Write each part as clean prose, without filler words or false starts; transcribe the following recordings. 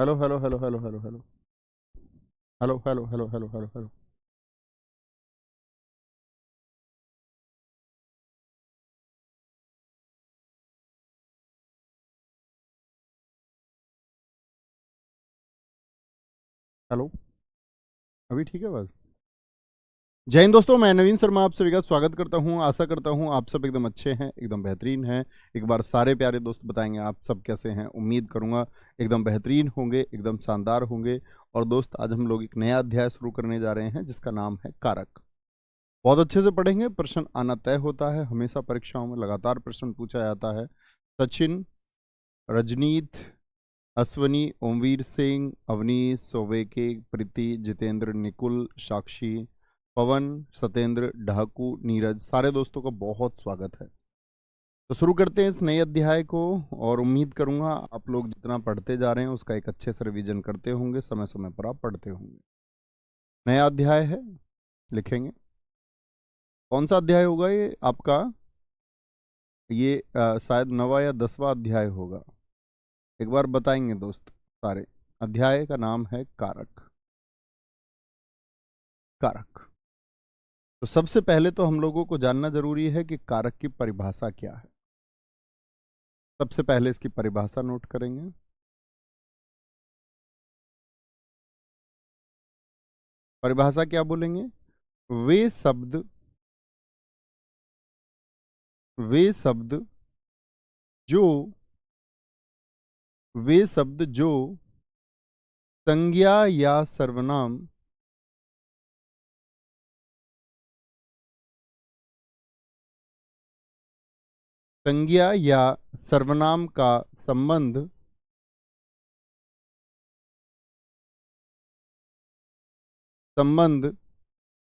Hello hello hello hello hello hello hello hello hello hello hello hello. Hello. अभी ठीक है बस। जय हिंद दोस्तों, मैं नवीन शर्मा आप सभी का स्वागत करता हूं। आशा करता हूं आप सब एकदम अच्छे हैं, एकदम बेहतरीन हैं। एक बार सारे प्यारे दोस्त बताएंगे आप सब कैसे हैं। उम्मीद करूंगा एकदम बेहतरीन होंगे, एकदम शानदार होंगे। और दोस्त, आज हम लोग एक नया अध्याय शुरू करने जा रहे हैं जिसका नाम है कारक। बहुत अच्छे से पढ़ेंगे, प्रश्न आना तय होता है। हमेशा परीक्षाओं में लगातार प्रश्न पूछा जाता है। सचिन, रजनीत, अश्वनी, ओमवीर सिंह, अवनीश, सोवेके, प्रीति, जितेंद्र, निकुल, साक्षी, पवन, सतेंद्र, ढाकू, नीरज, सारे दोस्तों का बहुत स्वागत है। तो शुरू करते हैं इस नए अध्याय को। और उम्मीद करूंगा आप लोग जितना पढ़ते जा रहे हैं उसका एक अच्छे से रिवीजन करते होंगे, समय समय पर आप पढ़ते होंगे। नया अध्याय है, लिखेंगे। कौन सा अध्याय होगा ये आपका? ये शायद 9वां या 10वां अध्याय होगा। एक बार बताएंगे दोस्त सारे। अध्याय का नाम है कारक। कारक। तो सबसे पहले तो हम लोगों को जानना जरूरी है कि कारक की परिभाषा क्या है। सबसे पहले इसकी परिभाषा नोट करेंगे। परिभाषा क्या बोलेंगे? वे शब्द वे शब्द जो वे शब्द जो संज्ञा या सर्वनाम संज्ञा या सर्वनाम का संबंध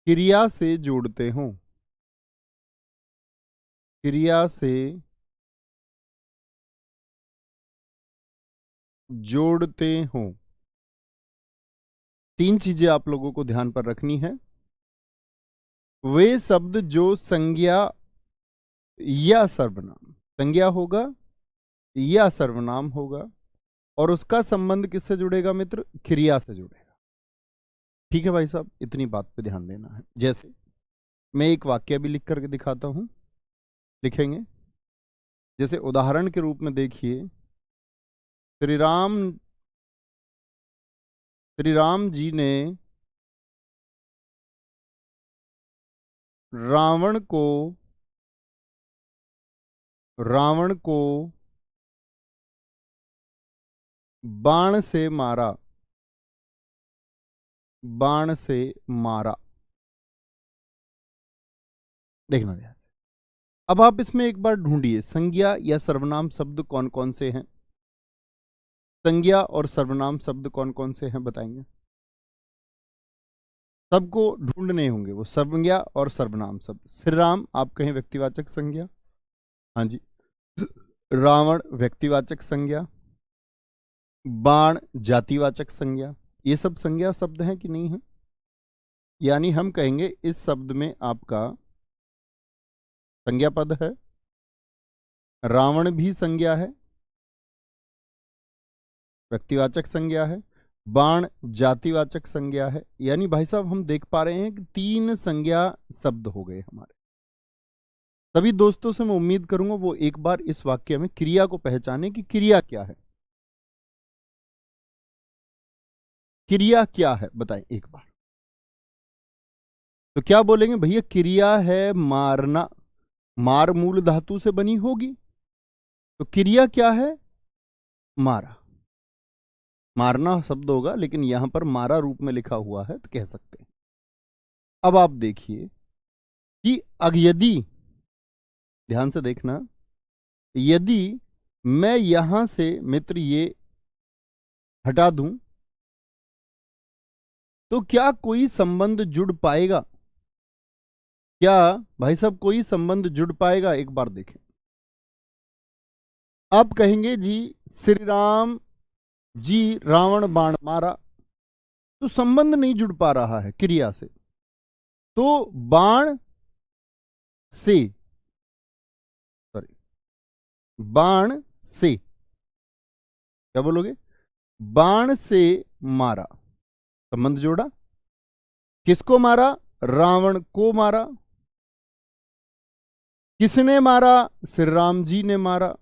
क्रिया से जोड़ते हों। क्रिया से जोड़ते हों। तीन चीजें आप लोगों को ध्यान पर रखनी है। वे शब्द जो संज्ञा या सर्वनाम, संज्ञा होगा या सर्वनाम होगा, और उसका संबंध किससे जुड़ेगा मित्र? क्रिया से जुड़ेगा। ठीक है भाई साहब, इतनी बात पे ध्यान देना है। जैसे मैं एक वाक्य भी लिख करके दिखाता हूं, लिखेंगे। जैसे उदाहरण के रूप में देखिए, श्री राम श्री राम जी ने रावण को रावण को बाण से मारा। बाण से मारा। देखना ध्यान। अब आप इसमें एक बार ढूंढिए, संज्ञा या सर्वनाम शब्द कौन कौन से हैं। संज्ञा और सर्वनाम शब्द कौन कौन से हैं बताएंगे? सबको ढूंढने होंगे वो संज्ञा और सर्वनाम शब्द। श्री राम आप कहें व्यक्तिवाचक संज्ञा, हाँ जी। रावण व्यक्तिवाचक संज्ञा। बाण जातिवाचक संज्ञा। ये सब संज्ञा शब्द हैं कि नहीं है? यानी हम कहेंगे इस शब्द में आपका संज्ञा पद है, रावण भी संज्ञा है, व्यक्तिवाचक संज्ञा है, बाण जातिवाचक संज्ञा है। यानी भाई साहब हम देख पा रहे हैं कि तीन संज्ञा शब्द हो गए हमारे। सभी दोस्तों से मैं उम्मीद करूंगा वो एक बार इस वाक्य में क्रिया को पहचाने कि क्रिया क्या है। क्रिया क्या है बताएं एक बार। तो क्या बोलेंगे भैया? क्रिया है मारना। मार मूल धातु से बनी होगी, तो क्रिया क्या है? मारा। मारना शब्द होगा, लेकिन यहां पर मारा रूप में लिखा हुआ है तो कह सकते हैं। अब आप देखिए कि यदि, ध्यान से देखना, यदि मैं यहां से मित्र ये हटा दूं तो क्या कोई संबंध जुड़ पाएगा? क्या भाई साहब कोई संबंध जुड़ पाएगा? एक बार देखें। आप कहेंगे जी श्री राम जी रावण बाण मारा, तो संबंध नहीं जुड़ पा रहा है क्रिया से। तो बाण से, सॉरी, बाण से क्या बोलोगे? बाण से मारा, संबंध जोड़ा। किसको मारा? रावण को मारा। किसने मारा? श्री राम जी ने मारा।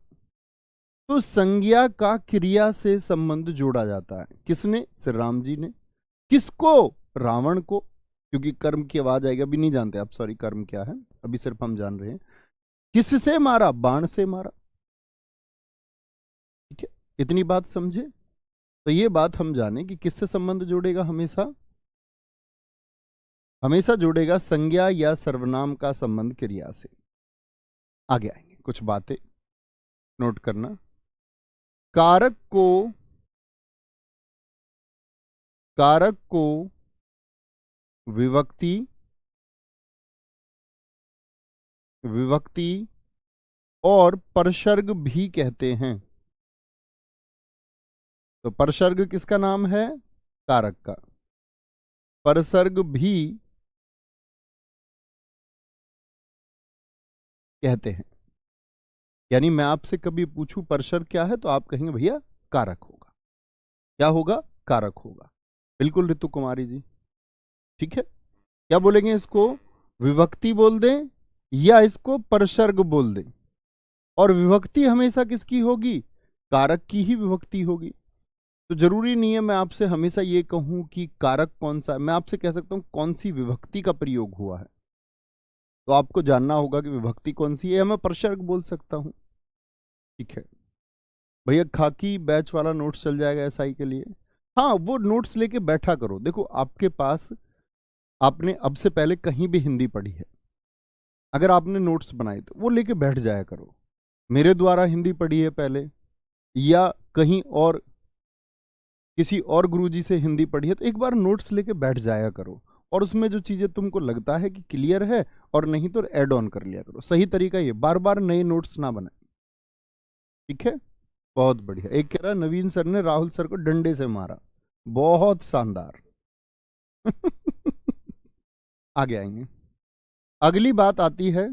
तो संज्ञा का क्रिया से संबंध जोड़ा जाता है। किसने? श्री राम जी ने। किसको? रावण को। क्योंकि कर्म की आवाज आएगी, अभी नहीं जानते आप, सॉरी कर्म क्या है, अभी सिर्फ हम जान रहे हैं। किससे मारा? बाण से मारा। ठीक है, इतनी बात समझे? तो ये बात हम जाने कि किससे संबंध जोड़ेगा, हमेशा हमेशा जोड़ेगा संज्ञा या सर्वनाम का संबंध क्रिया से। आगे आएंगे कुछ बातें नोट करना। कारक को विभक्ति और परसर्ग भी कहते हैं। तो परसर्ग किसका नाम है? कारक का। परसर्ग भी कहते हैं। यानी मैं आपसे कभी पूछूं परसर्ग क्या है, तो आप कहेंगे भैया कारक होगा। क्या होगा? कारक होगा। बिल्कुल ऋतु कुमारी जी, ठीक है। क्या बोलेंगे इसको? विभक्ति बोल दें या इसको परसर्ग बोल दें? और विभक्ति हमेशा किसकी होगी? कारक की ही विभक्ति होगी। तो जरूरी नहीं है मैं आपसे हमेशा ये कहूं कि कारक कौन सा है, मैं आपसे कह सकता हूं कौन सी विभक्ति का प्रयोग हुआ है। तो आपको जानना होगा कि विभक्ति कौन सी है, मैं परसर्ग बोल सकता हूं। ठीक है भैया, खाकी बैच वाला नोट्स चल जाएगा एसआई के लिए। हाँ, वो नोट्स लेके बैठा करो। देखो आपके पास, आपने अब से पहले कहीं भी हिंदी पढ़ी है, अगर आपने नोट्स बनाए तो वो लेके बैठ जाया करो। मेरे द्वारा हिंदी पढ़ी है पहले, या कहीं और किसी और गुरुजी से हिंदी पढ़ी है, तो एक बार नोट्स लेके बैठ जाया करो। और उसमें जो चीजें तुमको लगता है कि क्लियर है और नहीं तो ऐड ऑन कर लिया करो। सही तरीका ये, बार बार नए नोट्स ना बनाए। ठीक है, बहुत बढ़िया। एक कह रहा नवीन सर ने राहुल सर को डंडे से मारा, बहुत शानदार। आगे आएंगे। अगली बात आती है,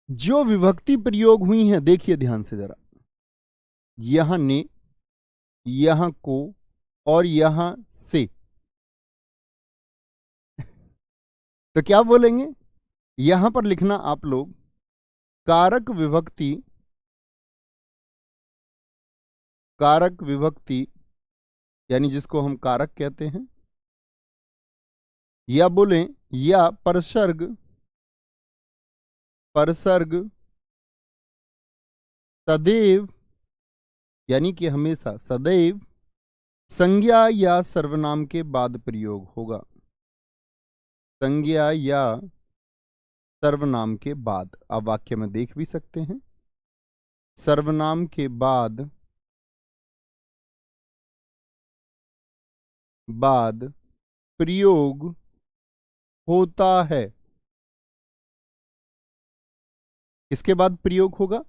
जो विभक्ति प्रयोग हुई है, देखिए ध्यान से जरा। यहां ने, यहां को और यहां से, तो क्या बोलेंगे? यहां पर लिखना आप लोग कारक विभक्ति, कारक विभक्ति यानी जिसको हम कारक कहते हैं, या बोलें या परसर्ग, परसर्ग सदैव, यानी कि हमेशा सदैव संज्ञा या सर्वनाम के बाद प्रयोग होगा। संज्ञा या सर्वनाम के बाद, आप वाक्य में देख भी सकते हैं। सर्वनाम के बाद प्रयोग होता है। इसके बाद प्रयोग होगा,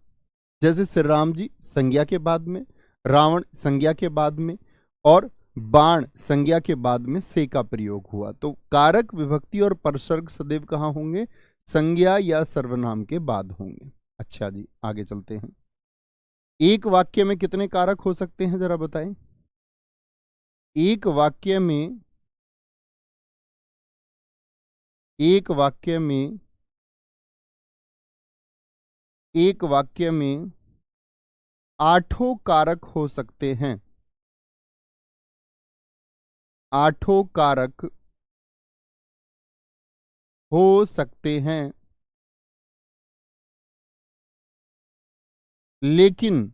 जैसे श्री राम जी संज्ञा के बाद में, रावण संज्ञा के बाद में, और बाण संज्ञा के बाद में से का प्रयोग हुआ। तो कारक विभक्ति और परसर्ग सदैव कहां होंगे? संज्ञा या सर्वनाम के बाद होंगे। अच्छा जी, आगे चलते हैं। एक वाक्य में कितने कारक हो सकते हैं, जरा बताएं। एक वाक्य में, एक वाक्य में, एक वाक्य में 8 कारक हो सकते हैं। 8 कारक हो सकते हैं, लेकिन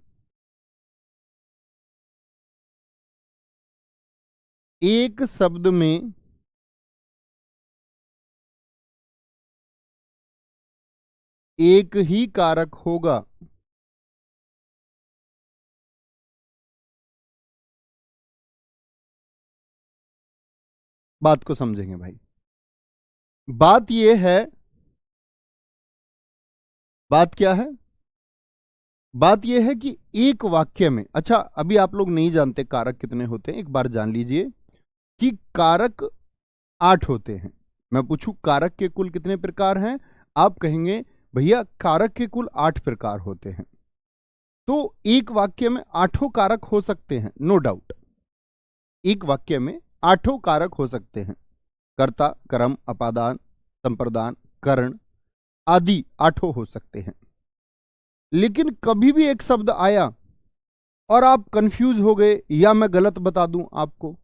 एक शब्द में एक ही कारक होगा। बात को समझेंगे भाई। बात यह है, बात क्या है? बात यह है कि एक वाक्य में, अच्छा अभी आप लोग नहीं जानते कारक कितने होते हैं, एक बार जान लीजिए कि कारक 8 होते हैं। मैं पूछूं कारक के कुल कितने प्रकार हैं, आप कहेंगे भैया कारक के कुल 8 प्रकार होते हैं। तो एक वाक्य में 8 कारक हो सकते हैं, नो डाउट। एक वाक्य में 8 कारक हो सकते हैं, कर्ता, कर्म, अपादान, संप्रदान, करण आदि 8 हो सकते हैं। लेकिन कभी भी एक शब्द आया और आप कंफ्यूज हो गए, या मैं गलत बता दूं आपको,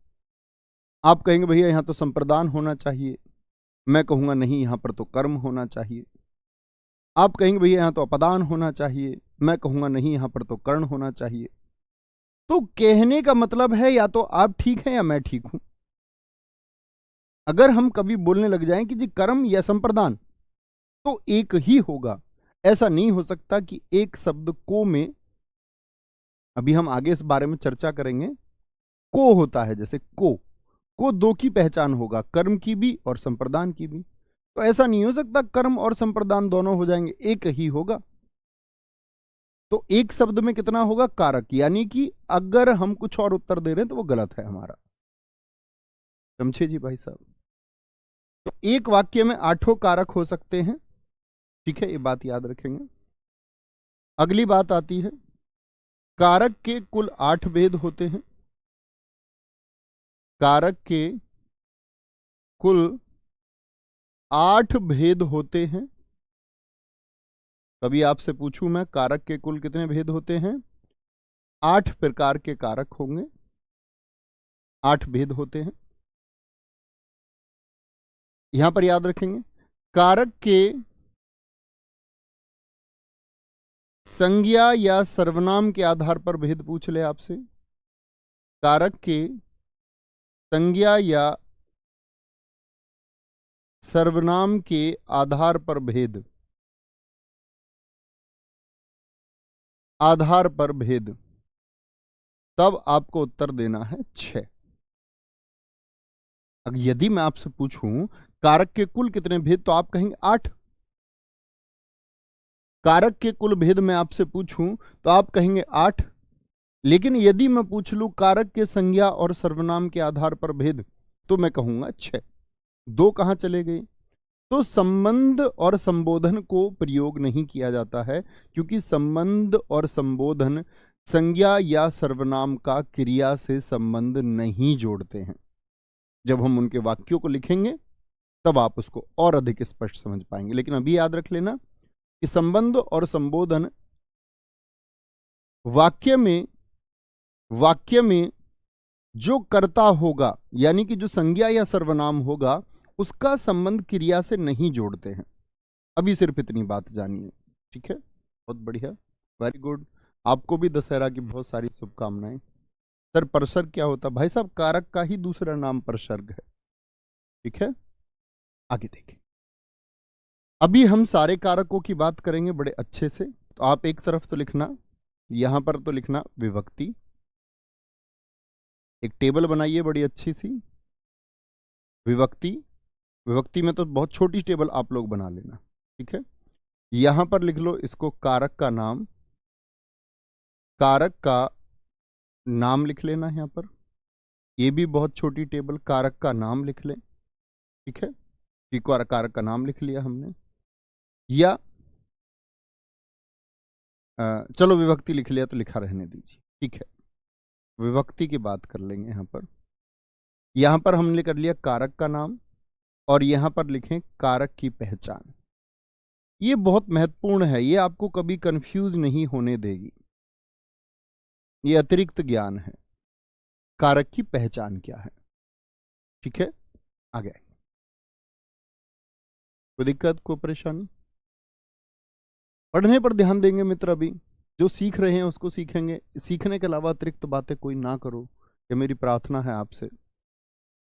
आप कहेंगे भैया यहां तो संप्रदान होना चाहिए, मैं कहूंगा नहीं यहां पर तो कर्म होना चाहिए। आप कहेंगे भैया यहां तो अपदान होना चाहिए, मैं कहूंगा नहीं यहां पर तो कर्ण होना चाहिए। तो कहने का मतलब है या तो आप ठीक हैं या मैं ठीक हूं। अगर हम कभी बोलने लग जाएं कि जी कर्म या संप्रदान, तो एक ही होगा। ऐसा नहीं हो सकता कि एक शब्द को में, अभी हम आगे इस बारे में चर्चा करेंगे, को होता है, जैसे को दो की पहचान होगा, कर्म की भी और संप्रदान की भी। तो ऐसा नहीं हो सकता कर्म और संप्रदान दोनों हो जाएंगे, एक ही होगा। तो एक शब्द में कितना होगा, कारक, यानी कि अगर हम कुछ और उत्तर दे रहे हैं तो वो गलत है हमारा। समझे जी भाई साहब? तो एक वाक्य में 8 कारक हो सकते हैं, ठीक है, ये बात याद रखेंगे। अगली बात आती है, कारक के कुल 8 भेद होते हैं। कारक के कुल 8 भेद होते हैं। कभी आपसे पूछूं मैं, कारक के कुल कितने भेद होते हैं? 8 प्रकार के कारक होंगे, 8 भेद होते हैं। यहां पर याद रखेंगे, कारक के संज्ञा या सर्वनाम के आधार पर भेद पूछ ले आपसे। कारक के संज्ञा या सर्वनाम के आधार पर भेद, आधार पर भेद, तब आपको उत्तर देना है 6। अगर यदि मैं आपसे पूछूं कारक के कुल कितने भेद, तो आप कहेंगे 8। कारक के कुल भेद मैं आपसे पूछूं तो आप कहेंगे 8। लेकिन यदि मैं पूछ लूं कारक के संज्ञा और सर्वनाम के आधार पर भेद, तो मैं कहूंगा 6। 2 कहां चले गए? तो संबंध और संबोधन को प्रयोग नहीं किया जाता है, क्योंकि संबंध और संबोधन संज्ञा या सर्वनाम का क्रिया से संबंध नहीं जोड़ते हैं। जब हम उनके वाक्यों को लिखेंगे तब आप उसको और अधिक स्पष्ट समझ पाएंगे। लेकिन अभी याद रख लेना कि संबंध और संबोधन वाक्य में जो कर्ता होगा, यानी कि जो संज्ञा या सर्वनाम होगा, उसका संबंध क्रिया से नहीं जोड़ते हैं। अभी सिर्फ इतनी बात जानिए, ठीक है? बहुत बढ़िया, वेरी गुड। आपको भी दशहरा की बहुत सारी शुभकामनाएं। सर परसर्ग क्या होता? भाई साहब कारक का ही दूसरा नाम परसर्ग है, ठीक है? आगे देखें। अभी हम सारे कारकों की बात करेंगे बड़े अच्छे से। तो आप एक तरफ तो लिखना, यहां पर तो लिखना विभक्ति। एक टेबल बनाइए बड़ी अच्छी सी, विभक्ति। विभक्ति में तो बहुत छोटी टेबल आप लोग बना लेना, ठीक है? यहां पर लिख लो इसको कारक का नाम, कारक का नाम लिख लेना यहां पर। ये भी बहुत छोटी टेबल, कारक का नाम लिख लें, ठीक है? कारक का नाम लिख लिया हमने। या चलो विभक्ति लिख लिया तो लिखा रहने दीजिए, ठीक है? विभक्ति की बात कर लेंगे यहां पर हमने कर लिया कारक का नाम, और यहां पर लिखें कारक की पहचान। ये बहुत महत्वपूर्ण है, ये आपको कभी कंफ्यूज नहीं होने देगी। ये अतिरिक्त ज्ञान है, कारक की पहचान क्या है, ठीक है? आगे कोई दिक्कत, कोई परेशानी? पढ़ने पर ध्यान देंगे मित्र। अभी जो सीख रहे हैं उसको सीखेंगे, सीखने के अलावा अतिरिक्त बातें कोई ना करो, ये मेरी प्रार्थना है आपसे।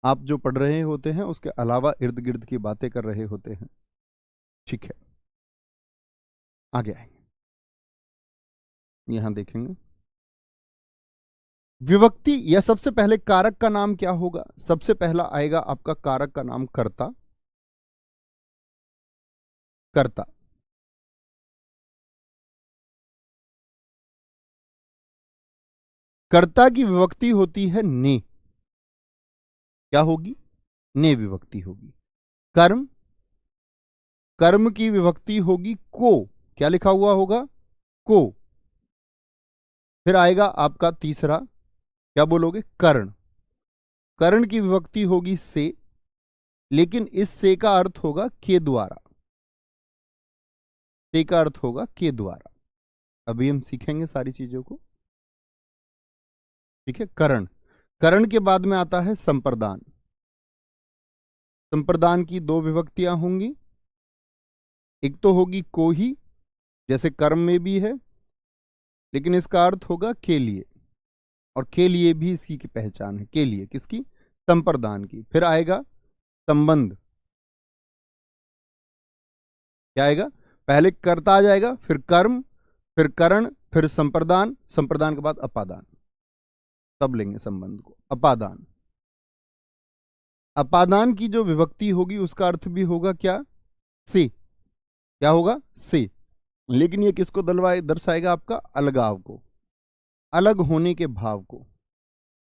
आप जो पढ़ रहे होते हैं उसके अलावा इर्द गिर्द की बातें कर रहे होते हैं, ठीक है? आगे आएंगे, यहां देखेंगे विभक्ति, या सबसे पहले कारक का नाम क्या होगा? सबसे पहला आएगा आपका कारक का नाम कर्ता। कर्ता, कर्ता की विभक्ति होती है ने। क्या होगी? ने विभक्ति होगी। कर्म, कर्म की विभक्ति होगी को। क्या लिखा हुआ होगा? को। फिर आएगा आपका तीसरा, क्या बोलोगे, कर्ण। कर्ण की विभक्ति होगी से, लेकिन इस से का अर्थ होगा के द्वारा। से का अर्थ होगा के द्वारा। अभी हम सीखेंगे सारी चीजों को, ठीक है। कर्ण, कर्ण के बाद में आता है संप्रदान। संप्रदान की दो विभक्तियां होंगी, एक तो होगी को ही, जैसे कर्म में भी है, लेकिन इसका अर्थ होगा के लिए, और के लिए भी इसकी की पहचान है। के लिए किसकी, संप्रदान की। फिर आएगा संबंध। क्या आएगा, पहले कर्ता आ जाएगा, फिर कर्म, फिर करण, फिर संप्रदान, संप्रदान के बाद अपादान। तब लेंगे संबंध को, अपादान। अपादान की जो विभक्ति होगी उसका अर्थ भी होगा क्या, से। क्या होगा, से। लेकिन ये किसको दर्शाएगा, आपका अलगाव को, अलग होने के भाव को।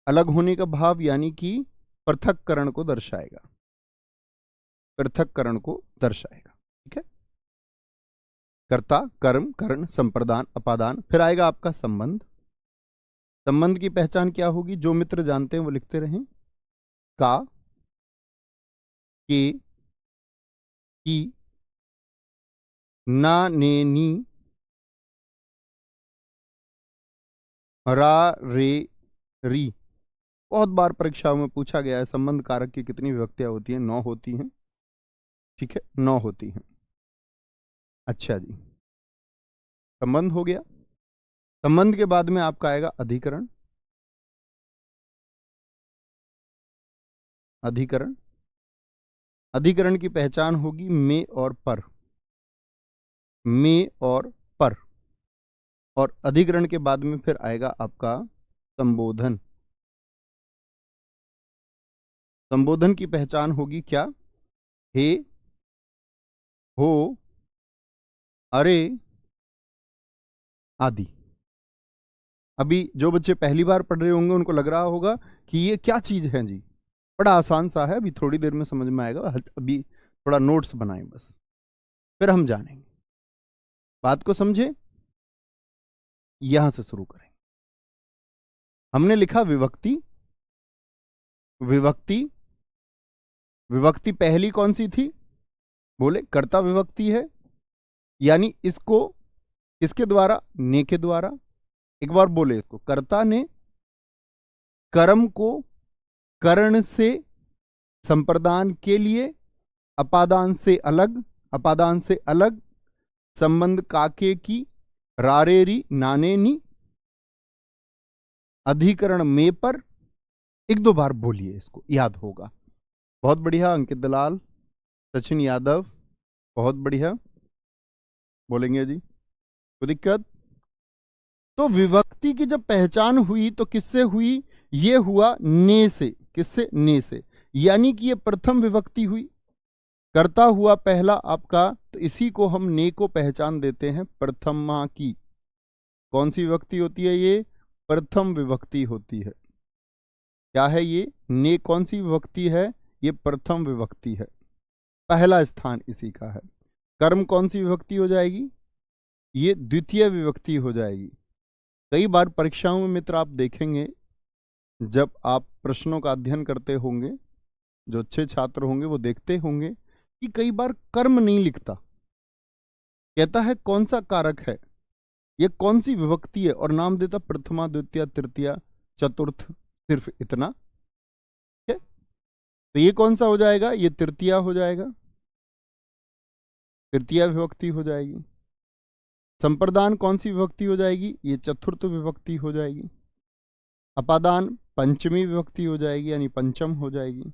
अलग होने का भाव यानी कि पृथक्करण को दर्शाएगा, पृथक्करण को दर्शाएगा, ठीक है। कर्ता, कर्म, करण, संप्रदान, अपादान। फिर आएगा आपका संबंध। संबंध की पहचान क्या होगी, जो मित्र जानते हैं वो लिखते रहें। का, के, की, ना, ने, नी, रा, रे, री। बहुत बार परीक्षाओं में पूछा गया है संबंध कारक की कितनी विभक्तियां होती हैं, 9 होती हैं, ठीक है, 9 होती हैं। अच्छा जी, संबंध हो गया। संबंध के बाद में आपका आएगा अधिकरण। अधिकरण, अधिकरण की पहचान होगी में और पर, में और पर। और अधिकरण के बाद में फिर आएगा आपका संबोधन। संबोधन की पहचान होगी क्या, हे, हो, अरे आदि। अभी जो बच्चे पहली बार पढ़ रहे होंगे उनको लग रहा होगा कि ये क्या चीज है जी, बड़ा आसान सा है, अभी थोड़ी देर में समझ में आएगा। अभी थोड़ा नोट्स बनाएं बस, फिर हम जानेंगे। बात को समझे, यहां से शुरू करें। हमने लिखा विभक्ति। विभक्ति, विभक्ति पहली कौन सी थी, बोले कर्ता विभक्ति है, यानी इसको किसके द्वारा, ने के द्वारा। एक बार बोले इसको, कर्ता ने कर्म को करण से संप्रदान के लिए अपादान से अलग, अपादान से अलग, संबंध काके की, रारेरी, नाने नी, अधिकरण में पर। एक दो बार बोलिए, इसको याद होगा। बहुत बढ़िया अंकित दलाल, सचिन यादव, बहुत बढ़िया बोलेंगे जी, कोई दिक्कत। तो विभक्ति की जब पहचान हुई तो किससे हुई, ये हुआ ने से। किससे, ने से, यानी कि ये प्रथम विभक्ति हुई। कर्ता हुआ पहला आपका, तो इसी को हम ने को पहचान देते हैं प्रथमा की। कौन सी विभक्ति होती है ये, प्रथम विभक्ति होती है। क्या है ये, ने कौन सी विभक्ति है, ये प्रथम विभक्ति है, पहला स्थान इसी का है। कर्म कौन सी विभक्ति हो जाएगी, ये द्वितीय विभक्ति हो जाएगी। कई बार परीक्षाओं में मित्र आप देखेंगे, जब आप प्रश्नों का अध्ययन करते होंगे, जो अच्छे छात्र होंगे वो देखते होंगे कि कई बार कर्म नहीं लिखता, कहता है कौन सा कारक है, ये कौन सी विभक्ति है, और नाम देता प्रथमा, द्वितीय, तृतीया, चतुर्थ, सिर्फ इतना। ठीक है, तो ये कौन सा हो जाएगा, ये तृतीया हो जाएगा, तृतीया विभक्ति हो जाएगी। संप्रदान कौन सी विभक्ति हो जाएगी, ये चतुर्थ विभक्ति हो जाएगी। अपादान पंचमी विभक्ति हो जाएगी, यानी पंचम हो जाएगी।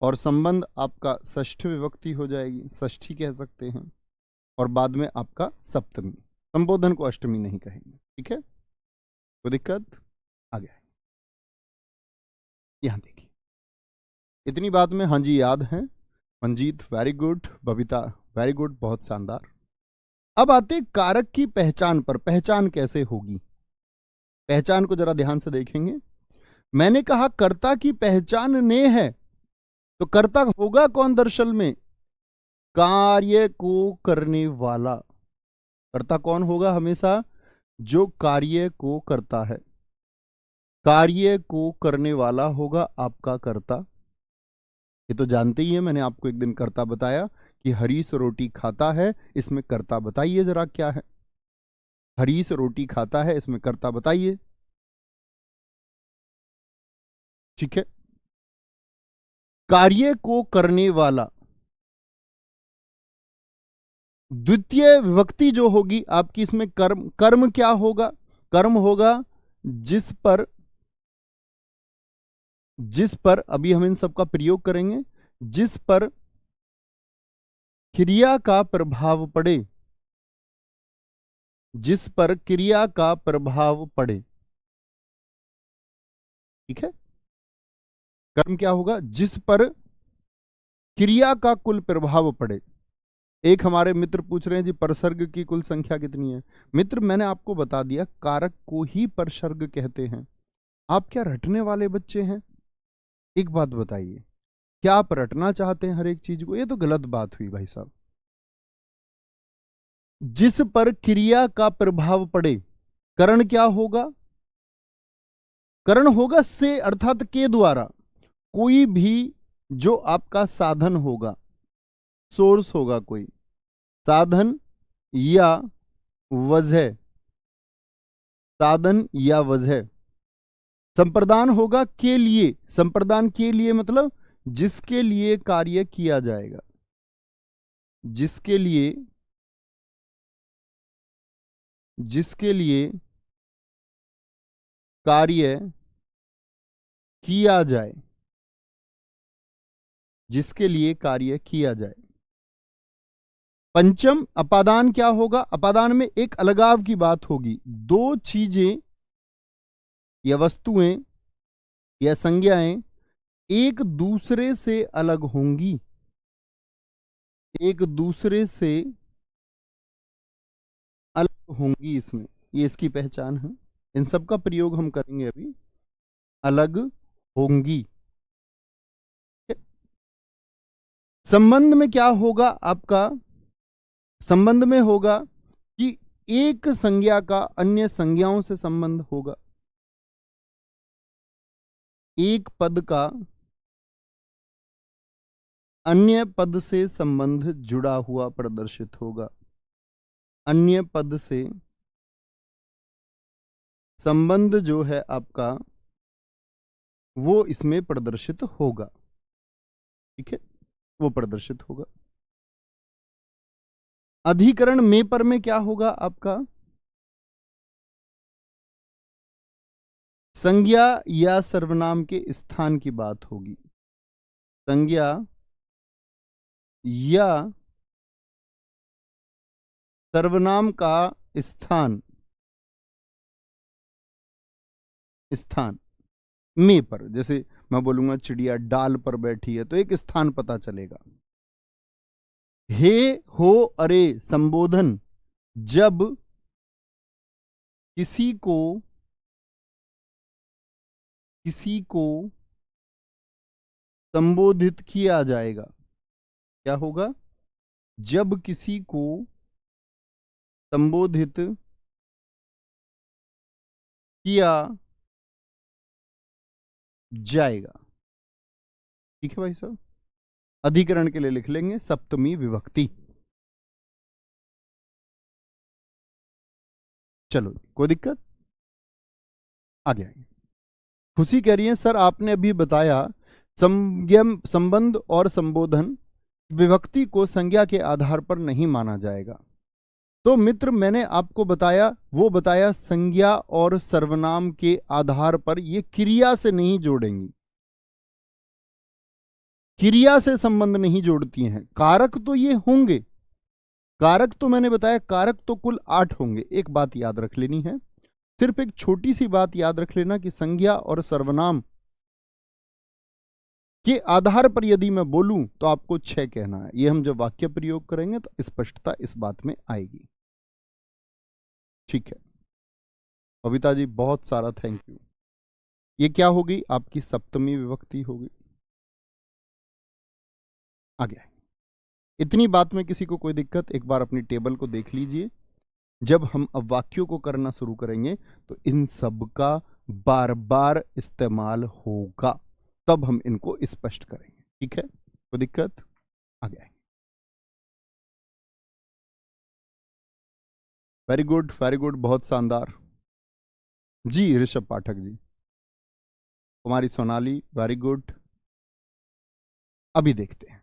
और संबंध आपका षष्ठ विभक्ति हो जाएगी, षष्ठी कह सकते हैं। और बाद में आपका सप्तमी। संबोधन को अष्टमी नहीं कहेंगे, ठीक है, कोई दिक्कत। आ गया, यहां देखिए, इतनी बात में हाँ जी याद है। Manjeet very good, Babita very good, बहुत शानदार। अब आते कारक की पहचान पर। पहचान कैसे होगी, पहचान को जरा ध्यान से देखेंगे। मैंने कहा कर्ता की पहचान ने है, तो कर्ता होगा कौन दरअसल में, कार्य को करने वाला। कर्ता कौन होगा हमेशा, जो कार्य को करता है, कार्य को करने वाला होगा आपका कर्ता। ये तो जानते ही है, मैंने आपको एक दिन कर्ता बताया कि हरीश रोटी खाता है, इसमें कर्ता बताइए जरा क्या है। हरीश रोटी खाता है, इसमें कर्ता बताइए। ठीक है, कार्य को करने वाला, द्वितीय विभक्ति जो होगी आपकी इसमें कर्म, कर्म क्या होगा? कर्म होगा जिस पर अभी हम इन सब का प्रयोग करेंगे, जिस पर क्रिया का प्रभाव पड़े, जिस पर क्रिया का प्रभाव पड़े। ठीक है, कर्म क्या होगा? जिस पर क्रिया का कुल प्रभाव पड़े। एक हमारे मित्र पूछ रहे हैं जी परसर्ग की कुल संख्या कितनी है? मित्र मैंने आपको बता दिया, कारक को ही परसर्ग कहते हैं। आप क्या रटने वाले बच्चे हैं? एक बात बताइए, क्या आप रटना चाहते हैं हर एक चीज को? ये तो गलत बात हुई भाई साहब। जिस पर क्रिया का प्रभाव पड़े, करण क्या होगा? करण होगा से अर्थात के द्वारा, कोई भी जो आपका साधन होगा, सोर्स होगा, कोई साधन या वजह, साधन या वजह, संप्रदान होगा के लिए। संप्रदान के लिए मतलब जिसके लिए कार्य किया जाएगा, जिसके लिए कार्य किया जाए, जिसके लिए कार्य किया जाए। पंचम अपादान क्या होगा? अपादान में एक अलगाव की बात होगी, दो चीजें या वस्तुएं या संज्ञाएं एक दूसरे से अलग होंगी, एक दूसरे से अलग होंगी, इसमें ये इसकी पहचान है। इन सब का प्रयोग हम करेंगे अभी। अलग होंगी। संबंध में क्या होगा आपका? संबंध में होगा कि एक संज्ञा का अन्य संज्ञाओं से संबंध होगा, एक पद का अन्य पद से संबंध जुड़ा हुआ प्रदर्शित होगा, अन्य पद से संबंध जो है आपका वो इसमें प्रदर्शित होगा। ठीक है, वो प्रदर्शित होगा। अधिकरण में पर में क्या होगा आपका? संज्ञा या सर्वनाम के स्थान की बात होगी, संज्ञा या सर्वनाम का स्थान, स्थान में पर। जैसे मैं बोलूंगा चिड़िया डाल पर बैठी है तो एक स्थान पता चलेगा। हे हो अरे संबोधन जब किसी को संबोधित किया जाएगा। क्या होगा? जब किसी को संबोधित किया जाएगा। ठीक है भाई साहब, अधिकरण के लिए लिख लेंगे सप्तमी विभक्ति। चलो कोई दिक्कत? आगे आइए। खुशी कह रही है सर आपने अभी बताया संबंध और संबोधन विभक्ति को संज्ञा के आधार पर नहीं माना जाएगा। तो मित्र मैंने आपको बताया, वो बताया संज्ञा और सर्वनाम के आधार पर ये क्रिया से नहीं जोड़ेंगी, क्रिया से संबंध नहीं जोड़ती हैं। कारक तो ये होंगे, कारक तो मैंने बताया, कारक तो कुल 8 होंगे। एक बात याद रख लेनी है, सिर्फ एक छोटी सी बात याद रख लेना कि संज्ञा और सर्वनाम के आधार पर यदि मैं बोलूं तो आपको 6 कहना है। ये हम जब वाक्य प्रयोग करेंगे तो स्पष्टता इस बात में आएगी। ठीक है बबीता जी, बहुत सारा थैंक यू। ये क्या होगी? आपकी सप्तमी विभक्ति होगी। आ गया। इतनी बात में किसी को कोई दिक्कत? एक बार अपनी टेबल को देख लीजिए। जब हम अब वाक्यों को करना शुरू करेंगे तो इन सब का बार बार इस्तेमाल होगा, तब हम इनको स्पष्ट करेंगे। ठीक है, कोई दिक्कत? आगे आएंगे। वेरी गुड, वेरी गुड, बहुत शानदार जी। ऋषभ पाठक जी, कुमारी सोनाली, वेरी गुड। अभी देखते हैं,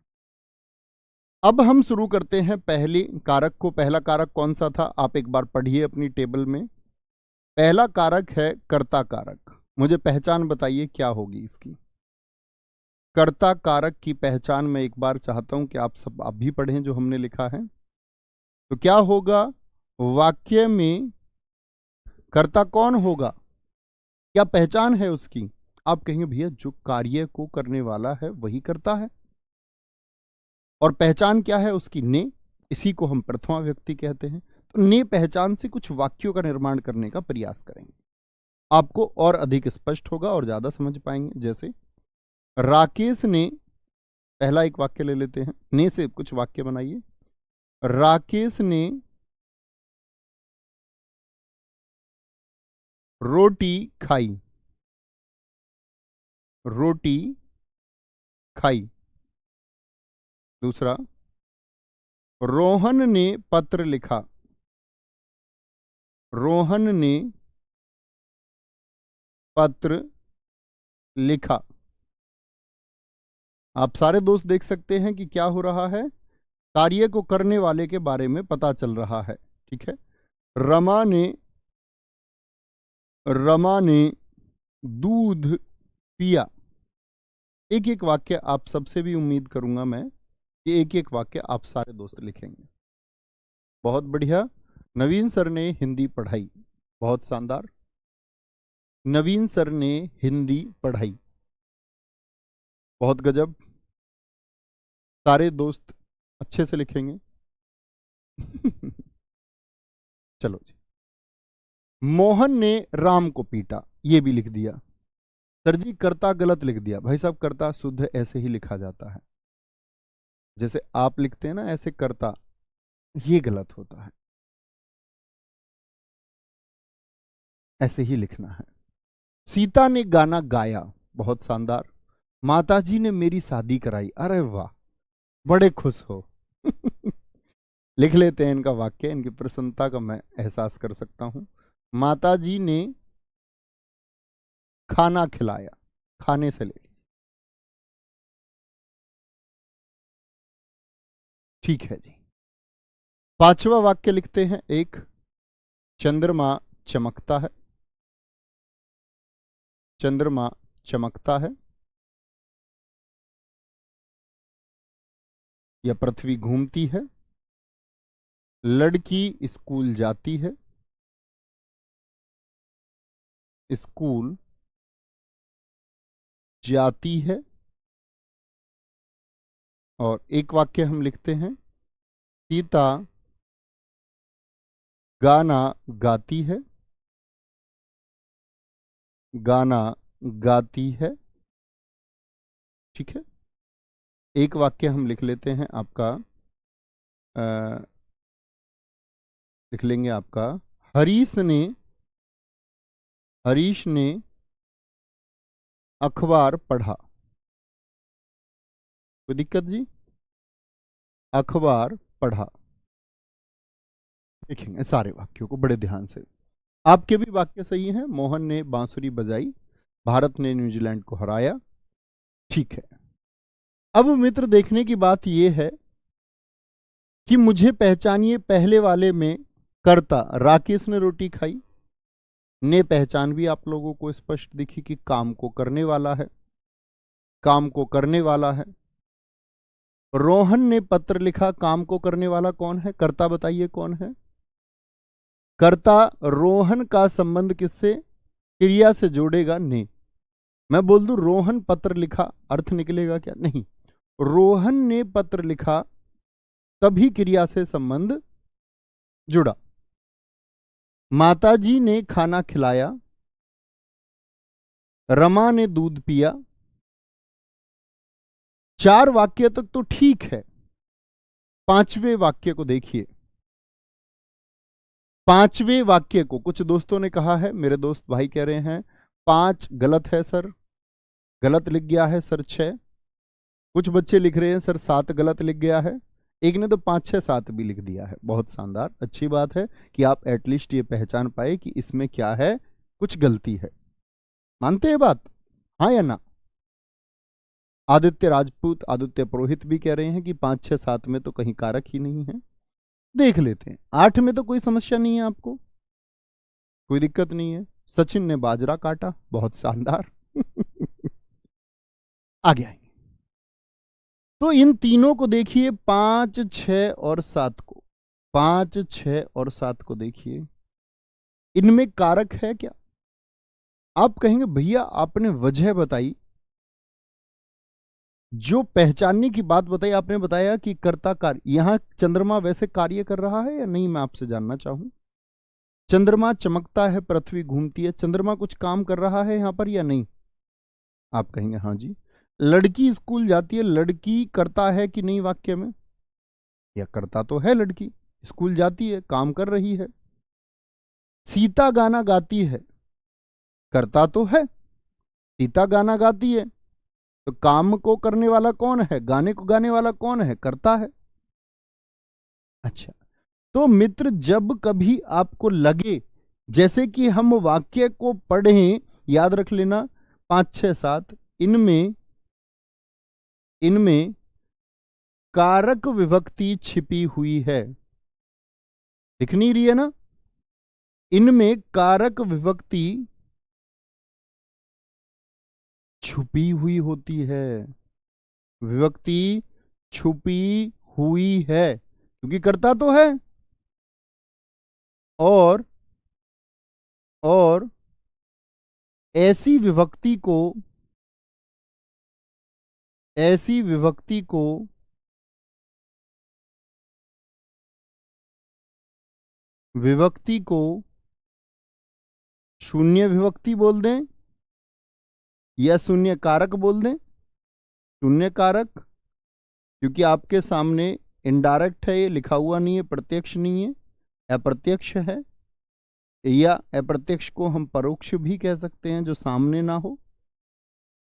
अब हम शुरू करते हैं पहली कारक को। पहला कारक कौन सा था, आप एक बार पढ़िए अपनी टेबल में। पहला कारक है कर्ता कारक। मुझे पहचान बताइए क्या होगी इसकी। कर्ता कारक की पहचान मैं एक बार चाहता हूं कि आप सब आप भी पढ़ें जो हमने लिखा है। तो क्या होगा, वाक्य में कर्ता कौन होगा, क्या पहचान है उसकी? आप कहेंगे भैया जो कार्य को करने वाला है वही करता है, और पहचान क्या है उसकी? ने। इसी को हम प्रथमा व्यक्ति कहते हैं। तो ने पहचान से कुछ वाक्यों का निर्माण करने का प्रयास करेंगे, आपको और अधिक स्पष्ट होगा और ज्यादा समझ पाएंगे। जैसे राकेश ने, पहला एक वाक्य ले लेते हैं, ने से कुछ वाक्य बनाइए। राकेश ने रोटी खाई। रोटी खाई। दूसरा, रोहन ने पत्र लिखा। रोहन ने पत्र लिखा। आप सारे दोस्त देख सकते हैं कि क्या हो रहा है, कार्य को करने वाले के बारे में पता चल रहा है। ठीक है, रमा ने, रमा ने दूध पिया। एक एक वाक्य आप सबसे भी उम्मीद करूंगा मैं कि एक एक वाक्य आप सारे दोस्त लिखेंगे। बहुत बढ़िया। नवीन सर ने हिंदी पढ़ाई, बहुत शानदार। नवीन सर ने हिंदी पढ़ाई, बहुत गजब। सारे दोस्त अच्छे से लिखेंगे। चलो जी। मोहन ने राम को पीटा, ये भी लिख दिया। सर जी कर्ता गलत लिख दिया। भाई साहब कर्ता शुद्ध ऐसे ही लिखा जाता है, जैसे आप लिखते हैं ना ऐसे कर्ता, ये गलत होता है, ऐसे ही लिखना है। सीता ने गाना गाया, बहुत शानदार। माताजी ने मेरी शादी कराई, अरे वाह, बड़े खुश हो। लिख लेते हैं इनका वाक्य, इनकी प्रसन्नता का मैं एहसास कर सकता हूं। माताजी ने खाना खिलाया, खाने से ले, ठीक है जी। पांचवा वाक्य लिखते हैं एक, चंद्रमा चमकता है। चंद्रमा चमकता है, या पृथ्वी घूमती है। लड़की स्कूल जाती है। स्कूल जाती है। और एक वाक्य हम लिखते हैं, सीता गाना गाती है। गाना गाती है, ठीक है। एक वाक्य हम लिख लेते हैं आपका, लिख लेंगे आपका, हरीश ने, हरीश ने अखबार पढ़ा। कोई दिक्कत जी? अखबार पढ़ा। देखेंगे सारे वाक्यों को बड़े ध्यान से। आपके भी वाक्य सही हैं। मोहन ने बांसुरी बजाई, भारत ने न्यूजीलैंड को हराया, ठीक है। अब मित्र देखने की बात यह है कि मुझे पहचानिए पहले वाले में कर्ता राकेश ने रोटी खाई, ने पहचान भी आप लोगों को स्पष्ट दिखी कि काम को करने वाला है, काम को करने वाला है। रोहन ने पत्र लिखा, काम को करने वाला कौन है, कर्ता बताइए कौन है? कर्ता रोहन का संबंध किससे, क्रिया से जोड़ेगा ने। मैं बोल दूं रोहन पत्र लिखा, अर्थ निकलेगा क्या? नहीं, रोहन ने पत्र लिखा, तभी क्रिया से संबंध जुड़ा। माताजी ने खाना खिलाया, रमा ने दूध पिया। चार वाक्य तक तो ठीक है, पांचवें वाक्य को देखिए। पांचवें वाक्य को कुछ दोस्तों ने कहा है, मेरे दोस्त भाई कह रहे हैं 5 गलत है सर, गलत लिख गया है सर 6। कुछ बच्चे लिख रहे हैं सर 7 गलत लिख गया है। एक ने तो 5 6 7 भी लिख दिया है। बहुत शानदार, अच्छी बात है कि आप एटलीस्ट ये पहचान पाए कि इसमें क्या है, कुछ गलती है। मानते हैं बात, हाँ या ना? आदित्य राजपूत, आदित्य पुरोहित भी कह रहे हैं कि 5 6 7 में तो कहीं कारक ही नहीं है। देख लेते हैं 8 में तो कोई समस्या नहीं है, आपको कोई दिक्कत नहीं है। सचिन ने बाजरा काटा, बहुत शानदार। आगे आएंगे तो इन तीनों को देखिए, 5 6 और 7 को, 5 6 और 7 को देखिए, इनमें कारक है क्या? आप कहेंगे भैया आपने वजह बताई, जो पहचानने की बात बताई, आपने बताया कि कर्ता कार्य, यहां चंद्रमा वैसे कार्य कर रहा है या नहीं, मैं आपसे जानना चाहूं। चंद्रमा चमकता है, पृथ्वी घूमती है, चंद्रमा कुछ काम कर रहा है यहां पर या नहीं? आप कहेंगे हाँ जी। लड़की स्कूल जाती है, लड़की करता है कि नहीं वाक्य में? या करता तो है, लड़की स्कूल जाती है, काम कर रही है। सीता गाना गाती है, करता तो है, सीता गाना गाती है, तो काम को करने वाला कौन है, गाने को गाने वाला कौन है, करता है। अच्छा, तो मित्र जब कभी आपको लगे जैसे कि हम वाक्य को पढ़ें, याद रख लेना 5 6 7, इनमें कारक विभक्ति छिपी हुई है, दिख नहीं रही है ना? इनमें कारक विभक्ति छुपी हुई होती है, विभक्ति छुपी हुई है, क्योंकि करता तो है। और ऐसी विभक्ति को शून्य विभक्ति बोल दें या शून्य कारक बोल दें। शून्य कारक, क्योंकि आपके सामने इनडायरेक्ट है, ये लिखा हुआ नहीं है, प्रत्यक्ष नहीं है, अप्रत्यक्ष है। या अप्रत्यक्ष को हम परोक्ष भी कह सकते हैं, जो सामने ना हो,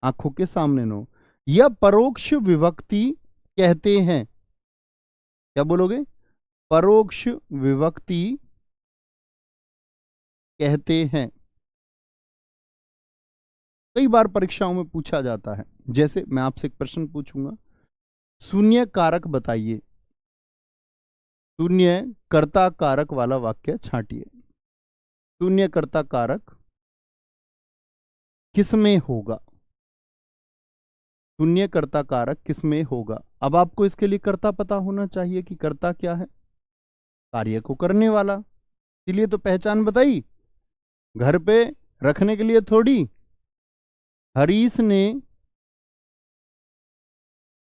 आंखों के सामने ना हो। या परोक्ष विभक्ति कहते हैं, क्या बोलोगे? परोक्ष विभक्ति कहते हैं। कई बार परीक्षाओं में पूछा जाता है, जैसे मैं आपसे एक प्रश्न पूछूंगा, शून्य कारक बताइए, शून्य कर्ता कारक वाला वाक्य छांटिए। शून्य कर्ता कारक किसमें होगा? शून्य कर्ता कारक किसमें होगा? अब आपको इसके लिए कर्ता पता होना चाहिए कि कर्ता क्या है, कार्य को करने वाला। इसलिए तो पहचान बताई, घर पे रखने के लिए थोड़ी। हरीश ने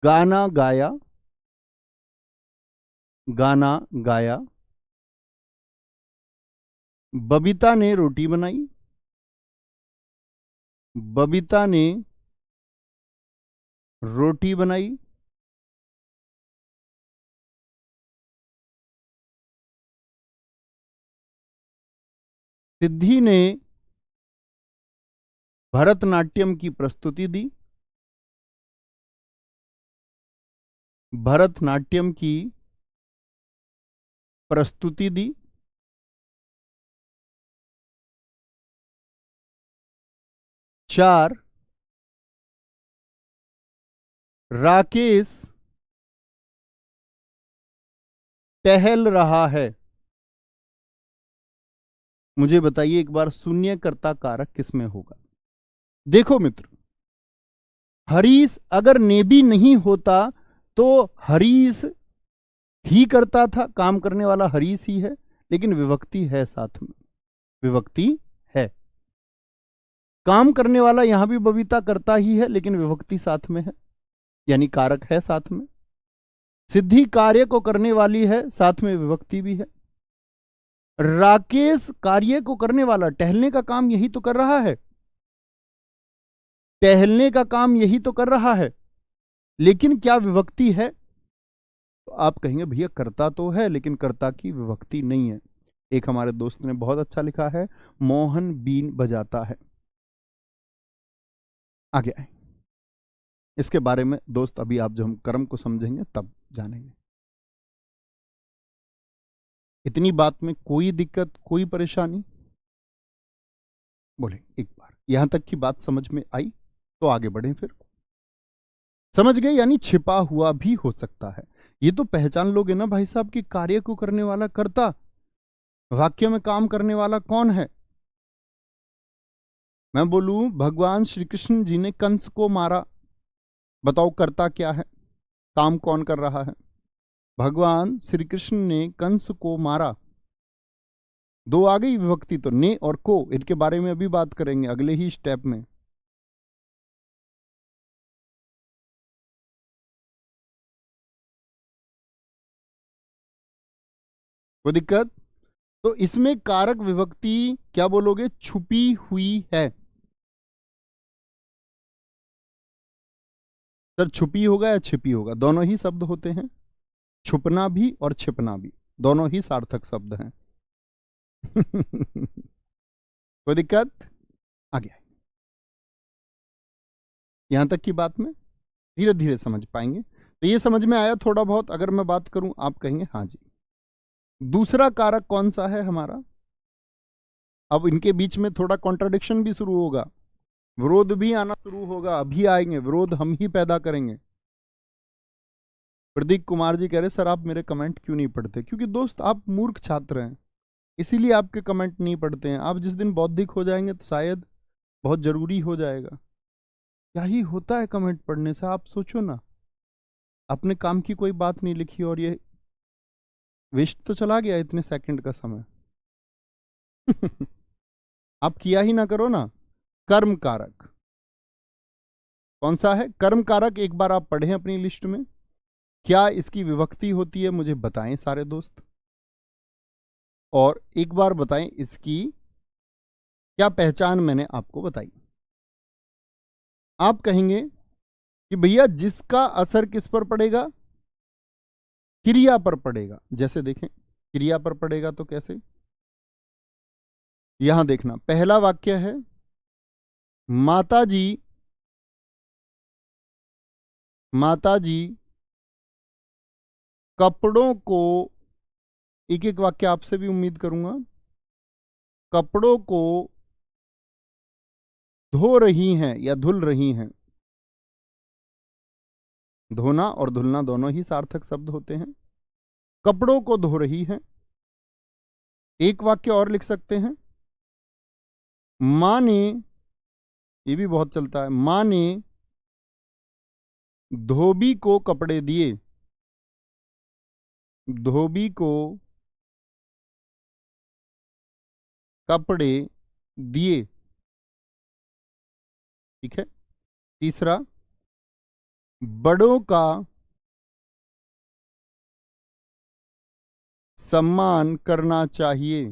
गाना गाया, बबीता ने रोटी बनाई, बबीता ने रोटी बनाई, सिद्धि ने भरतनाट्यम की प्रस्तुति दी, भरतनाट्यम की प्रस्तुति दी। चार, राकेश टहल रहा है। मुझे बताइए एक बार, शून्य कर्ता कारक किसमें होगा? देखो मित्र, हरीश अगर ने भी नहीं होता तो हरीश ही करता था, काम करने वाला हरीश ही है, लेकिन विभक्ति है साथ में, विभक्ति है। काम करने वाला यहां भी बबीता करता ही है, लेकिन विभक्ति साथ में है, यानी कारक है साथ में। सिद्धि कार्य को करने वाली है, साथ में विभक्ति भी है। राकेश कार्य को करने वाला, टहलने का काम यही तो कर रहा है, टहलने का काम यही तो कर रहा है, लेकिन क्या विभक्ति है? तो आप कहेंगे भैया कर्ता तो है, लेकिन कर्ता की विभक्ति नहीं है। एक हमारे दोस्त ने बहुत अच्छा लिखा है, मोहन बीन बजाता है। आगे आए, इसके बारे में दोस्त अभी आप जब हम कर्म को समझेंगे तब जानेंगे। इतनी बात में कोई दिक्कत, कोई परेशानी? बोले एक बार, यहां तक की बात समझ में आई तो आगे बढ़े फिर। समझ गए? यानी छिपा हुआ भी हो सकता है। ये तो पहचान लोगे ना भाई साहब कि कार्य को करने वाला कर्ता, वाक्य में काम करने वाला कौन है। मैं बोलूं भगवान श्री कृष्ण जी ने कंस को मारा, बताओ कर्ता क्या है, काम कौन कर रहा है? भगवान श्री कृष्ण ने कंस को मारा। दो आ गई विभक्ति तो, ने और को, इनके बारे में अभी बात करेंगे अगले ही स्टेप में। कोई दिक्कत? तो इसमें कारक विभक्ति क्या बोलोगे? छुपी हुई है। सर छुपी होगा या छिपी होगा? दोनों ही शब्द होते हैं, छुपना भी और छिपना भी, दोनों ही सार्थक शब्द हैं। कोई दिक्कत? आ गया। यहां तक की बात में धीरे धीरे समझ पाएंगे। तो ये समझ में आया थोड़ा बहुत? अगर मैं बात करूं आप कहेंगे हाँ जी। दूसरा कारक कौन सा है हमारा? अब इनके बीच में थोड़ा कॉन्ट्राडिक्शन भी शुरू होगा, विरोध भी आना शुरू होगा, अभी आएंगे, विरोध हम ही पैदा करेंगे। प्रदीप कुमार जी कह रहे सर आप मेरे कमेंट क्यों नहीं पढ़ते? क्योंकि दोस्त आप मूर्ख छात्र हैं, इसीलिए आपके कमेंट नहीं पढ़ते हैं। आप जिस दिन बौद्धिक हो जाएंगे तो शायद बहुत जरूरी हो जाएगा। क्या ही होता है कमेंट पढ़ने से? आप सोचो ना, अपने काम की कोई बात नहीं लिखी और ये वेस्ट तो चला गया इतने सेकंड का समय। आप किया ही ना करो ना। कर्म कारक कौन सा है? कर्म कारक एक बार आप पढ़ें अपनी लिस्ट में, क्या इसकी विभक्ति होती है मुझे बताएं सारे दोस्त, और एक बार बताएं इसकी क्या पहचान मैंने आपको बताई। आप कहेंगे कि भैया जिसका असर किस पर पड़ेगा? क्रिया पर पड़ेगा। जैसे देखें, क्रिया पर पड़ेगा तो कैसे? यहां देखना, पहला वाक्य है माताजी, माताजी कपड़ों को, एक एक वाक्य आपसे भी उम्मीद करूंगा, कपड़ों को धो रही हैं या धुल रही हैं। धोना और धुलना दोनों ही सार्थक शब्द होते हैं। कपड़ों को धो रही हैं। एक वाक्य और लिख सकते हैं, मां ने, ये भी बहुत चलता है, मां ने धोबी को कपड़े दिए। धोबी को कपड़े दिए। ठीक है। तीसरा, बड़ों का सम्मान करना चाहिए।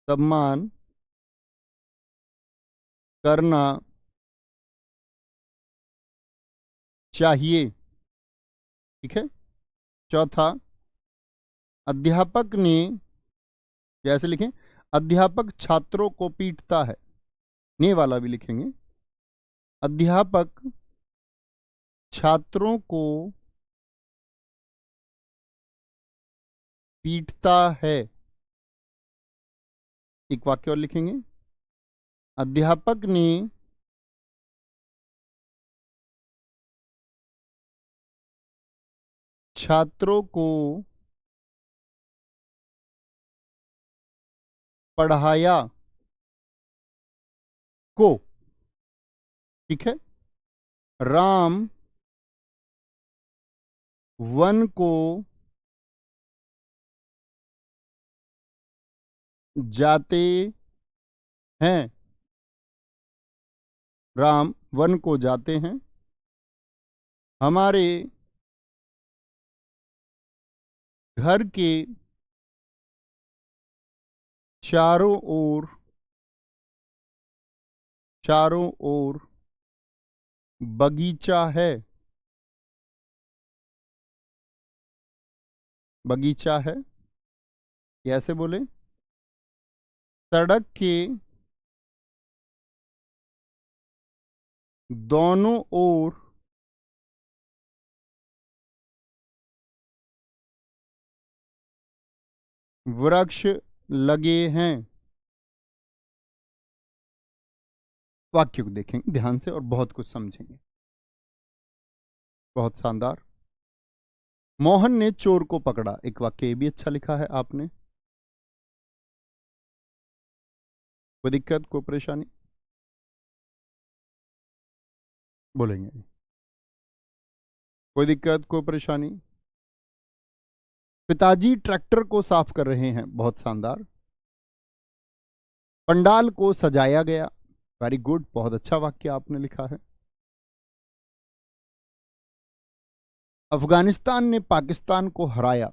सम्मान करना चाहिए। ठीक है। चौथा, अध्यापक ने, जैसे लिखें, अध्यापक छात्रों को पीटता है, ने वाला भी लिखेंगे, अध्यापक छात्रों को पीटता है। एक वाक्य और लिखेंगे, अध्यापक ने छात्रों को पढ़ाया को। ठीक है। राम वन को जाते हैं। राम वन को जाते हैं। हमारे घर के चारों ओर, चारों ओर बगीचा है। बगीचा है। ये ऐसे बोले, सड़क के दोनों ओर वृक्ष लगे हैं। वाक्य को देखेंगे ध्यान से और बहुत कुछ समझेंगे। बहुत शानदार। मोहन ने चोर को पकड़ा, एक वाक्य ये भी अच्छा लिखा है आपने। कोई दिक्कत, कोई परेशानी? बोलेंगे। कोई दिक्कत, कोई परेशानी? पिताजी ट्रैक्टर को साफ कर रहे हैं, बहुत शानदार। पंडाल को सजाया गया, वेरी गुड, बहुत अच्छा वाक्य आपने लिखा है। अफगानिस्तान ने पाकिस्तान को हराया,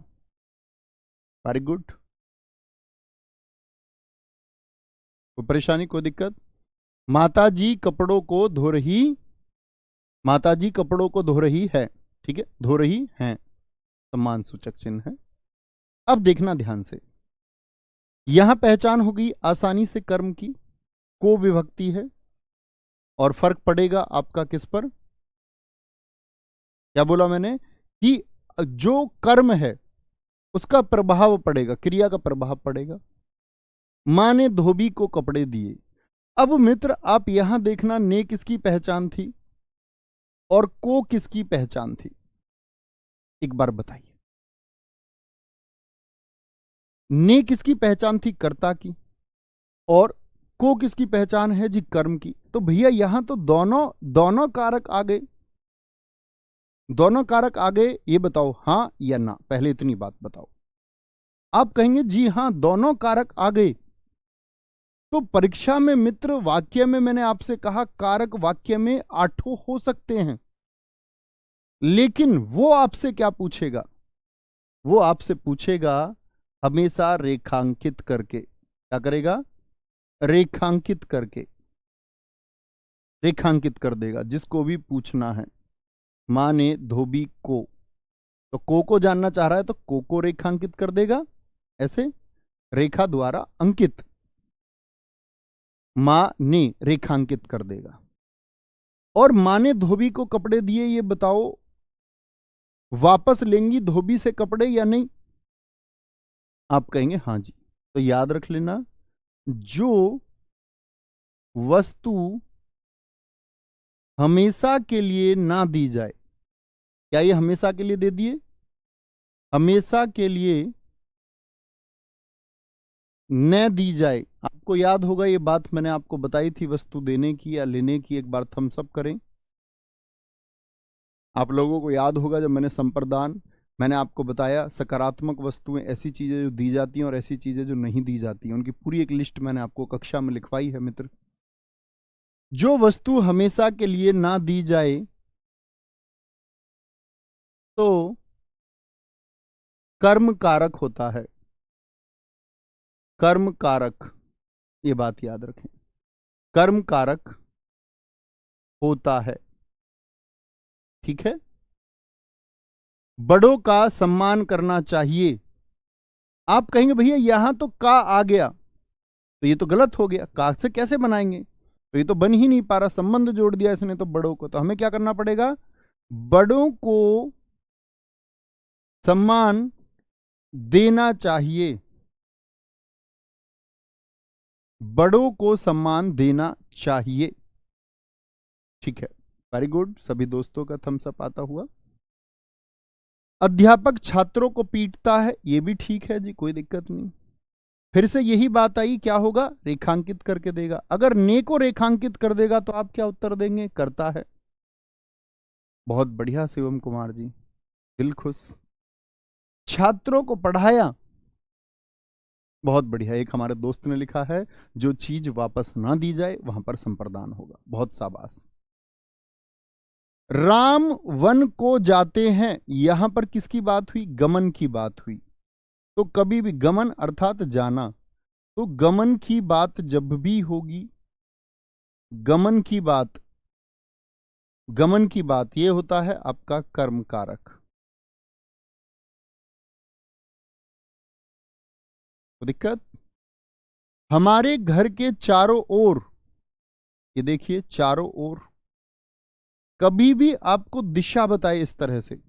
वेरी गुड। कोई परेशानी, कोई दिक्कत? माताजी कपड़ों को धो रही, माताजी कपड़ों को धो रही है, ठीक है, धो रही हैं, सम्मान सूचक चिन्ह है। अब देखना ध्यान से, यहां पहचान होगी आसानी से कर्म की, को विभक्ति है और फर्क पड़ेगा आपका किस पर? क्या बोला मैंने कि जो कर्म है उसका प्रभाव पड़ेगा, क्रिया का प्रभाव पड़ेगा। मां ने धोबी को कपड़े दिए। अब मित्र आप यहां देखना, ने किसकी पहचान थी और को किसकी पहचान थी, एक बार बताइए। ने किसकी पहचान थी? कर्ता की। और को किसकी पहचान है जी? कर्म की। तो भैया यहां तो दोनों कारक आ गए, दोनों कारक आ गए। ये बताओ हां या ना, पहले इतनी बात बताओ। आप कहेंगे जी हां दोनों कारक आ गए। तो परीक्षा में मित्र वाक्य में मैंने आपसे कहा कारक वाक्य में 8 हो सकते हैं, लेकिन वो आपसे क्या पूछेगा? वो आपसे पूछेगा हमेशा रेखांकित करके। क्या करेगा? रेखांकित करके, रेखांकित कर देगा जिसको भी पूछना है। मां ने धोबी को, तो को जानना चाह रहा है तो को रेखांकित कर देगा, ऐसे रेखा द्वारा अंकित, मां ने रेखांकित कर देगा। और मां ने धोबी को कपड़े दिए, ये बताओ वापस लेंगी धोबी से कपड़े या नहीं? आप कहेंगे हां जी। तो याद रख लेना, जो वस्तु हमेशा के लिए ना दी जाए, क्या ये हमेशा के लिए दे दिए? हमेशा के लिए न दी जाए। आपको याद होगा ये बात मैंने आपको बताई थी वस्तु देने की या लेने की, एक बार थम्स अप करें। आप लोगों को याद होगा जब मैंने संप्रदान, मैंने आपको बताया सकारात्मक वस्तुएं ऐसी चीजें जो दी जाती हैं और ऐसी चीजें जो नहीं दी जाती हैं, उनकी पूरी एक लिस्ट मैंने आपको कक्षा में लिखवाई है मित्र। जो वस्तु हमेशा के लिए ना दी जाए तो कर्म कारक होता है, कर्म कारक, ये बात याद रखें, कर्म कारक होता है, ठीक है। बड़ों का सम्मान करना चाहिए। आप कहेंगे भैया यहां तो का आ गया, तो ये तो गलत हो गया, का से कैसे बनाएंगे? तो ये तो बन ही नहीं पा रहा, संबंध जोड़ दिया इसने तो बड़ों को। तो हमें क्या करना पड़ेगा? बड़ों को सम्मान देना चाहिए, बड़ों को सम्मान देना चाहिए, ठीक है, वेरी गुड। सभी दोस्तों का थम्स अप आता हुआ। अध्यापक छात्रों को पीटता है, ये भी ठीक है जी, कोई दिक्कत नहीं। फिर से यही बात आई, क्या होगा? रेखांकित करके देगा। अगर ने को रेखांकित कर देगा तो आप क्या उत्तर देंगे? करता है। बहुत बढ़िया शिवम कुमार जी, दिल खुश। छात्रों को पढ़ाया, बहुत बढ़िया। एक हमारे दोस्त ने लिखा है जो चीज वापस ना दी जाए वहां पर संप्रदान होगा, बहुत शाबाश। राम वन को जाते हैं, यहां पर किसकी बात हुई? गमन की बात हुई। तो कभी भी गमन अर्थात जाना, तो गमन की बात जब भी होगी, गमन की बात, गमन की बात ये होता है आपका कर्म कारक। तो दिक्कत, हमारे घर के चारों ओर, ये देखिए चारों ओर, कभी भी आपको दिशा बताए इस तरह से,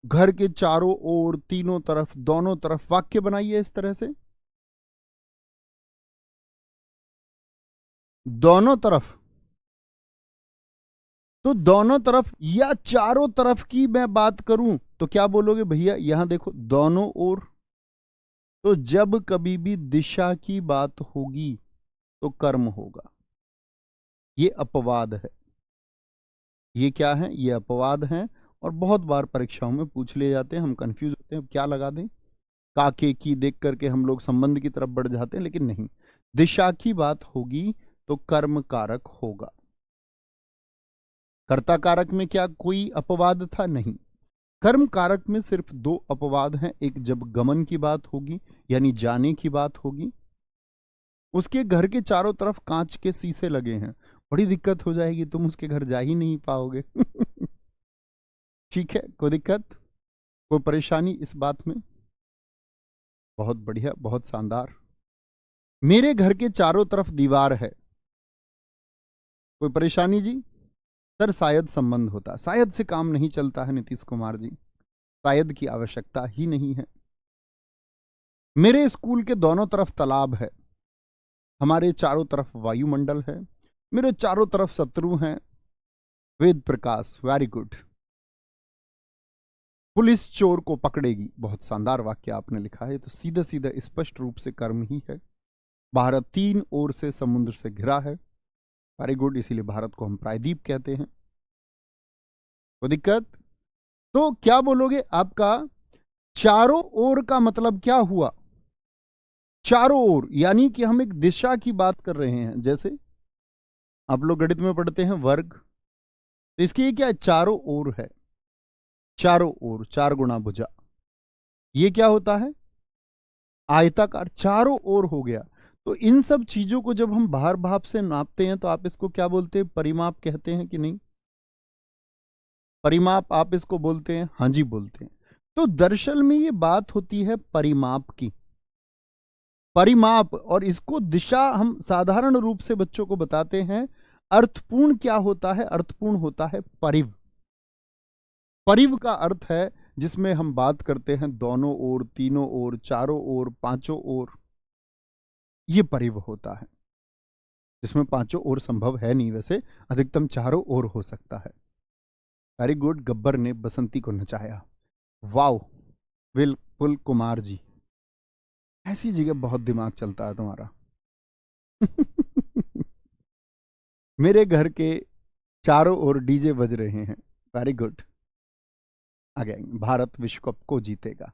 घर के चारों ओर, तीनों तरफ, दोनों तरफ, वाक्य बनाइए इस तरह से, दोनों तरफ। तो दोनों तरफ या चारों तरफ की मैं बात करूं तो क्या बोलोगे भैया? यहां देखो दोनों ओर। तो जब कभी भी दिशा की बात होगी तो कर्म होगा। ये अपवाद है। ये क्या है? ये अपवाद है। और बहुत बार परीक्षाओं में पूछ लिए जाते हैं, हम कंफ्यूज होते हैं, क्या लगा दें, काके की देख करके हम लोग संबंध की तरफ बढ़ जाते हैं, लेकिन नहीं, दिशा की बात होगी तो कर्म कारक होगा। कर्ता कारक में क्या कोई अपवाद था? नहीं। कर्म कारक में सिर्फ दो अपवाद हैं। एक जब गमन की बात होगी यानी जाने की बात होगी, उसके घर के चारों तरफ कांच के शीशे लगे हैं, बड़ी दिक्कत हो जाएगी, तुम उसके घर जा ही नहीं पाओगे। ठीक है, कोई दिक्कत, कोई परेशानी इस बात में? बहुत बढ़िया, बहुत शानदार। मेरे घर के चारों तरफ दीवार है, कोई परेशानी जी? सर शायद संबंध होता, शायद से काम नहीं चलता है नीतीश कुमार जी, शायद की आवश्यकता ही नहीं है। मेरे स्कूल के दोनों तरफ तालाब है, हमारे चारों तरफ वायुमंडल है, मेरे चारों तरफ शत्रु हैं। Ved Prakash, very good. Police चोर को पकड़ेगी, बहुत शानदार वाक्य आपने लिखा है। तो सीधा सीधा स्पष्ट रूप से कर्म ही है। भारत तीन ओर से समुद्र से घिरा है, वेरी गुड, इसीलिए भारत को हम प्रायद्वीप कहते हैं। कोई दिक्कत? तो क्या बोलोगे? आपका चारों ओर का मतलब क्या हुआ? चारों ओर यानी कि हम एक दिशा की बात कर रहे हैं। जैसे आप लोग गणित में पढ़ते हैं वर्ग, तो इसकी ये क्या, चारों ओर है, चारों ओर, चार गुणा भुजा, ये क्या होता है? आयताकार, चारों ओर हो गया। तो इन सब चीजों को जब हम भार भाप से नापते हैं तो आप इसको क्या बोलते हैं? परिमाप कहते हैं कि नहीं? परिमाप आप इसको बोलते हैं? हाँ जी बोलते हैं। तो दरअसल में ये बात होती है परिमाप की, परिमाप। और इसको दिशा हम साधारण रूप से बच्चों को बताते हैं। अर्थपूर्ण क्या होता है? अर्थपूर्ण होता है परिव। परिव का अर्थ है जिसमें हम बात करते हैं दोनों ओर, तीनों ओर, चारों ओर, पांचों ओर, ये परिव होता है, जिसमें पांचों ओर संभव है नहीं, वैसे अधिकतम चारों ओर हो सकता है। वेरी गुड, गब्बर ने बसंती को नचाया, वाओ, बिल्कुल कुमार जी, ऐसी जगह बहुत दिमाग चलता है तुम्हारा। मेरे घर के चारों ओर डीजे बज रहे हैं, वेरी गुड। आगे भारत विश्व कप को जीतेगा।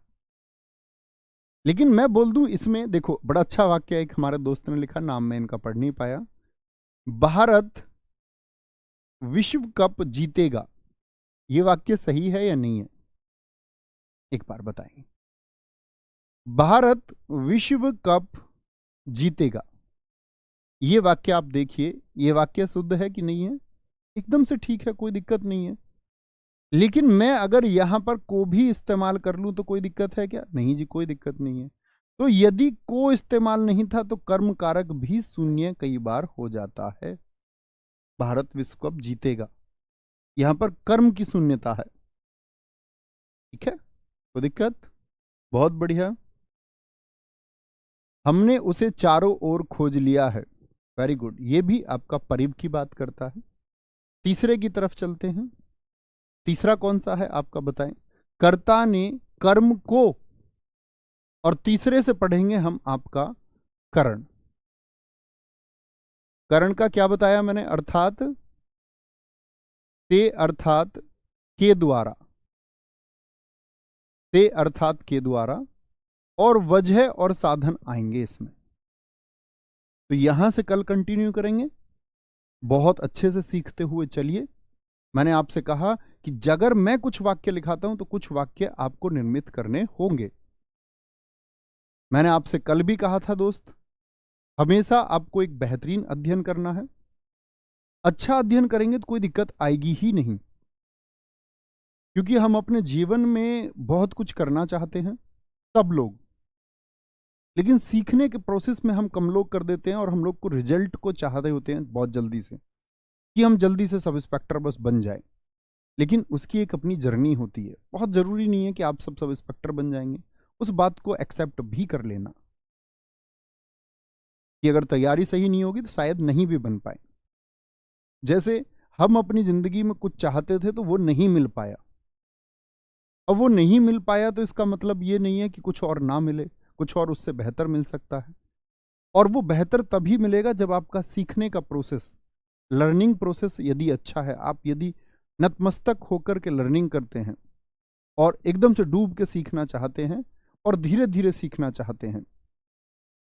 लेकिन मैं बोल दूं इसमें, देखो बड़ा अच्छा वाक्य एक हमारे दोस्त ने लिखा, नाम मैं इनका पढ़ नहीं पाया, भारत विश्व कप जीतेगा, ये वाक्य सही है या नहीं है? एक बार बताएं। भारत विश्व कप जीतेगा, ये वाक्य आप देखिए, ये वाक्य शुद्ध है कि नहीं है? एकदम से ठीक है, कोई दिक्कत नहीं है। लेकिन मैं अगर यहां पर को भी इस्तेमाल कर लूं तो कोई दिक्कत है क्या? नहीं जी, कोई दिक्कत नहीं है। तो यदि को इस्तेमाल नहीं था तो कर्म कारक भी शून्य कई बार हो जाता है। भारत विश्व कप जीतेगा, यहां पर कर्म की शून्यता है, ठीक है, कोई दिक्कत? बहुत बढ़िया। हमने उसे चारों ओर खोज लिया है, वेरी गुड, ये भी आपका परिव की बात करता है। तीसरे की तरफ चलते हैं। तीसरा कौन सा है आपका बताएं? कर्ता ने कर्म को, और तीसरे से पढ़ेंगे हम आपका करण। करण का क्या बताया मैंने? अर्थात ते अर्थात के द्वारा, ते अर्थात के द्वारा, और वजह और साधन आएंगे इसमें। तो यहां से कल कंटिन्यू करेंगे, बहुत अच्छे से सीखते हुए चलिए। मैंने आपसे कहा कि अगर मैं कुछ वाक्य लिखाता हूं तो कुछ वाक्य आपको निर्मित करने होंगे। मैंने आपसे कल भी कहा था दोस्त, हमेशा आपको एक बेहतरीन अध्ययन करना है। अच्छा अध्ययन करेंगे तो कोई दिक्कत आएगी ही नहीं, क्योंकि हम अपने जीवन में बहुत कुछ करना चाहते हैं, सब लोग। लेकिन सीखने के प्रोसेस में हम कम लोग कर देते हैं और हम लोग को रिजल्ट को चाहते होते हैं बहुत जल्दी से, कि हम जल्दी से सब इंस्पेक्टर बस बन जाए। लेकिन उसकी एक अपनी जर्नी होती है, बहुत ज़रूरी नहीं है कि आप सब इंस्पेक्टर बन जाएंगे। उस बात को एक्सेप्ट भी कर लेना कि अगर तैयारी सही नहीं होगी तो शायद नहीं भी बन पाए। जैसे हम अपनी ज़िंदगी में कुछ चाहते थे तो वो नहीं मिल पाया, अब वो नहीं मिल पाया तो इसका मतलब ये नहीं है कि कुछ और ना मिले, कुछ और उससे बेहतर मिल सकता है। और वो बेहतर तभी मिलेगा जब आपका सीखने का प्रोसेस, लर्निंग प्रोसेस यदि अच्छा है, आप यदि नतमस्तक होकर के लर्निंग करते हैं और एकदम से डूब के सीखना चाहते हैं और धीरे धीरे सीखना चाहते हैं,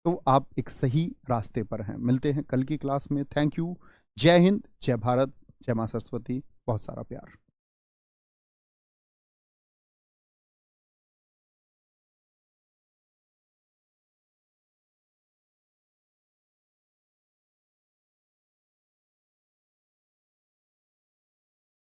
तो आप एक सही रास्ते पर हैं। मिलते हैं कल की क्लास में। Thank you. जय हिंद, जय भारत, जय मां सरस्वती, बहुत सारा प्यार।